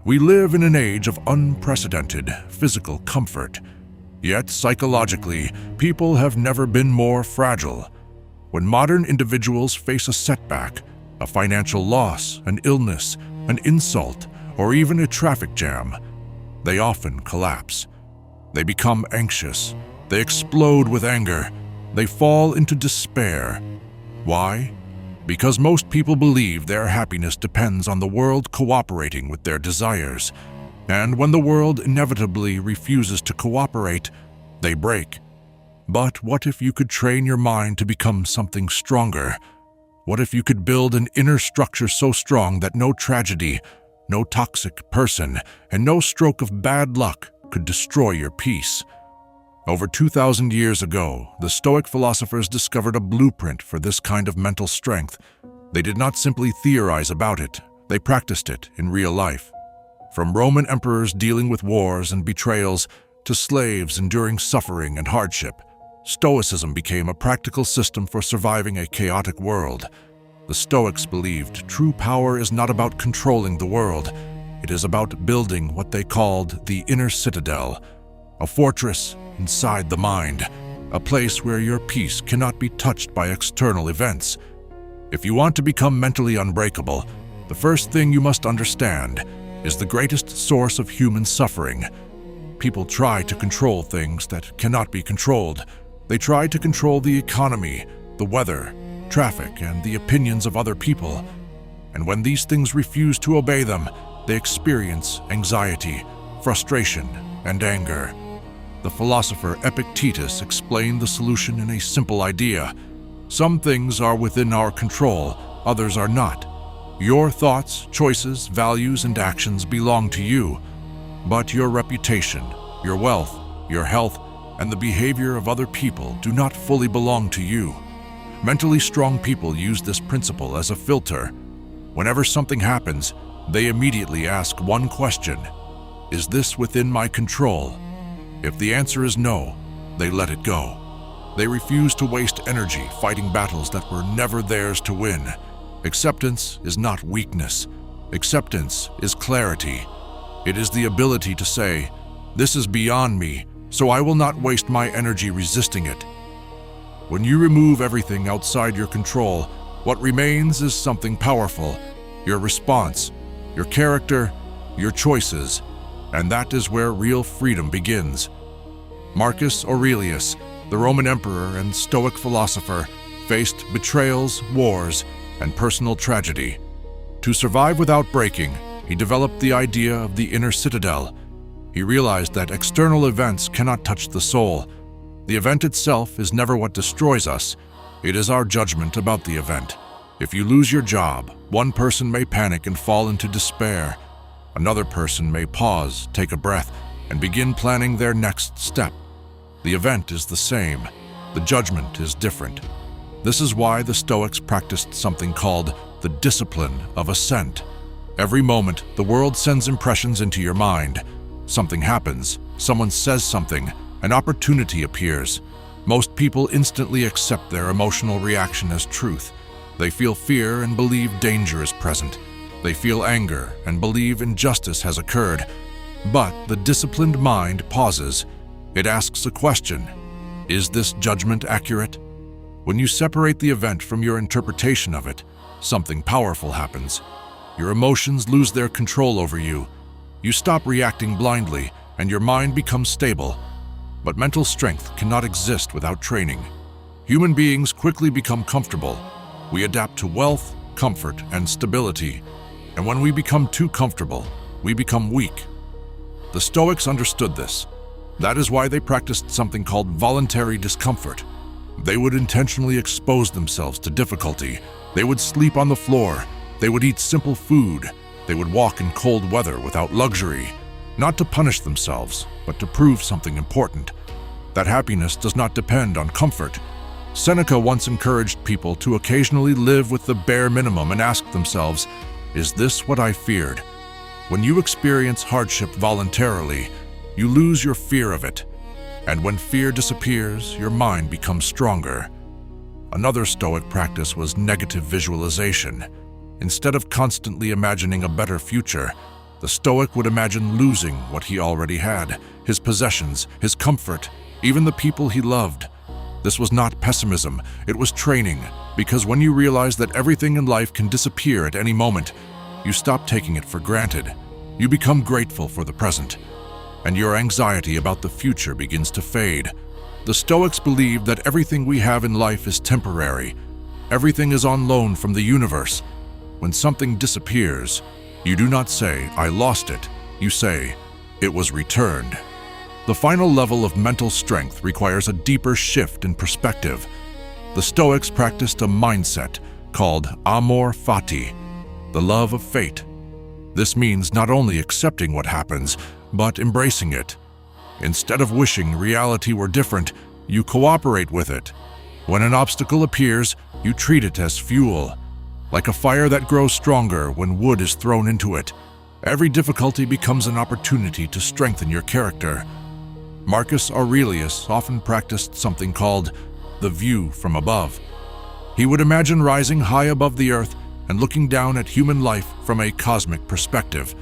We live in an age of unprecedented physical comfort, yet psychologically, people have never been more fragile. When modern individuals face a setback, a financial loss, an illness, an insult, or even a traffic jam, they often collapse. They become anxious, they explode with anger, they fall into despair. Why? Because most people believe their happiness depends on the world cooperating with their desires. And when the world inevitably refuses to cooperate, they break. But what if you could train your mind to become something stronger? What if you could build an inner structure so strong that no tragedy, no toxic person, and no stroke of bad luck could destroy your peace? Over 2,000 years ago, the Stoic philosophers discovered a blueprint for this kind of mental strength. They did not simply theorize about it, they practiced it in real life. From Roman emperors dealing with wars and betrayals to slaves enduring suffering and hardship, Stoicism became a practical system for surviving a chaotic world. The Stoics believed true power is not about controlling the world. It is about building what they called the inner citadel, a fortress inside the mind, a place where your peace cannot be touched by external events. If you want to become mentally unbreakable, the first thing you must understand is the greatest source of human suffering. People try to control things that cannot be controlled. They try to control the economy, the weather, traffic, and the opinions of other people. And when these things refuse to obey them, they experience anxiety, frustration, and anger. The philosopher Epictetus explained the solution in a simple idea. Some things are within our control, others are not. Your thoughts, choices, values, and actions belong to you, but your reputation, your wealth, your health, and the behavior of other people do not fully belong to you. Mentally strong people use this principle as a filter. Whenever something happens, they immediately ask one question: is this within my control? If the answer is no, they let it go. They refuse to waste energy fighting battles that were never theirs to win. Acceptance is not weakness. Acceptance is clarity. It is the ability to say, "This is beyond me, so I will not waste my energy resisting it." When you remove everything outside your control, what remains is something powerful: your response, your character, your choices, and that is where real freedom begins. Marcus Aurelius, the Roman emperor and Stoic philosopher, faced betrayals, wars, and personal tragedy. To survive without breaking, he developed the idea of the inner citadel. He realized that external events cannot touch the soul. The event itself is never what destroys us. It is our judgment about the event. If you lose your job, one person may panic and fall into despair. Another person may pause, take a breath, and begin planning their next step. The event is the same. The judgment is different. This is why the Stoics practiced something called the discipline of assent. Every moment, the world sends impressions into your mind. Something happens, someone says something, an opportunity appears. Most people instantly accept their emotional reaction as truth. They feel fear and believe danger is present. They feel anger and believe injustice has occurred. But the disciplined mind pauses. It asks a question: is this judgment accurate? When you separate the event from your interpretation of it, something powerful happens. Your emotions lose their control over you. You stop reacting blindly, and your mind becomes stable. But mental strength cannot exist without training. Human beings quickly become comfortable. We adapt to wealth, comfort, and stability. And when we become too comfortable, we become weak. The Stoics understood this. That is why they practiced something called voluntary discomfort. They would intentionally expose themselves to difficulty. They would sleep on the floor. They would eat simple food. They would walk in cold weather without luxury, not to punish themselves, but to prove something important: that happiness does not depend on comfort. Seneca once encouraged people to occasionally live with the bare minimum and ask themselves, is this what I feared? When you experience hardship voluntarily, you lose your fear of it. And when fear disappears, your mind becomes stronger. Another Stoic practice was negative visualization. Instead of constantly imagining a better future, the The Stoic would imagine losing what he already had, his possessions, his comfort, even the people he loved. This was not pessimism, it was training, because when you realize that everything in life can disappear at any moment, you stop taking it for granted. You become grateful for the present, and your anxiety about the future begins to fade. The Stoics believed that everything we have in life is temporary. Everything is on loan from the universe. When something disappears, you do not say, "I lost it." You say, "It was returned." The final level of mental strength requires a deeper shift in perspective. The Stoics practiced a mindset called amor fati, the love of fate. This means not only accepting what happens, but embracing it. Instead of wishing reality were different, you cooperate with it. When an obstacle appears, you treat it as fuel, like a fire that grows stronger when wood is thrown into it. Every difficulty becomes an opportunity to strengthen your character. Marcus Aurelius often practiced something called the view from above. He would imagine rising high above the earth and looking down at human life from a cosmic perspective.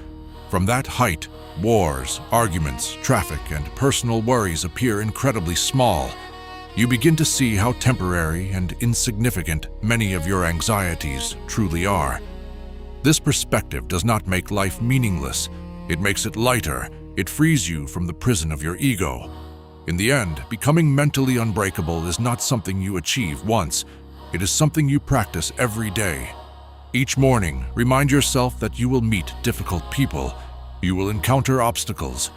From that height, wars, arguments, traffic, and personal worries appear incredibly small. You begin to see how temporary and insignificant many of your anxieties truly are. This perspective does not make life meaningless. It makes it lighter. It frees you from the prison of your ego. In the end, becoming mentally unbreakable is not something you achieve once. It is something you practice every day. Each morning, remind yourself that you will meet difficult people. You will encounter obstacles.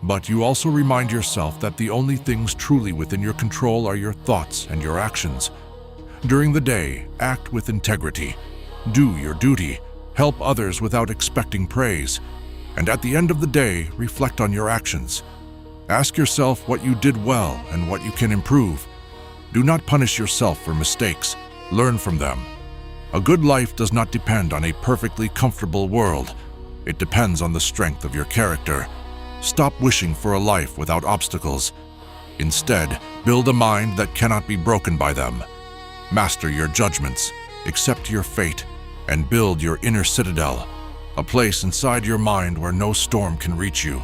But you also remind yourself that the only things truly within your control are your thoughts and your actions. During the day, act with integrity. Do your duty. Help others without expecting praise. And at the end of the day, reflect on your actions. Ask yourself what you did well and what you can improve. Do not punish yourself for mistakes. Learn from them. A good life does not depend on a perfectly comfortable world. It depends on the strength of your character. Stop wishing for a life without obstacles. Instead, build a mind that cannot be broken by them. Master your judgments, accept your fate, and build your inner citadel, a place inside your mind where no storm can reach you.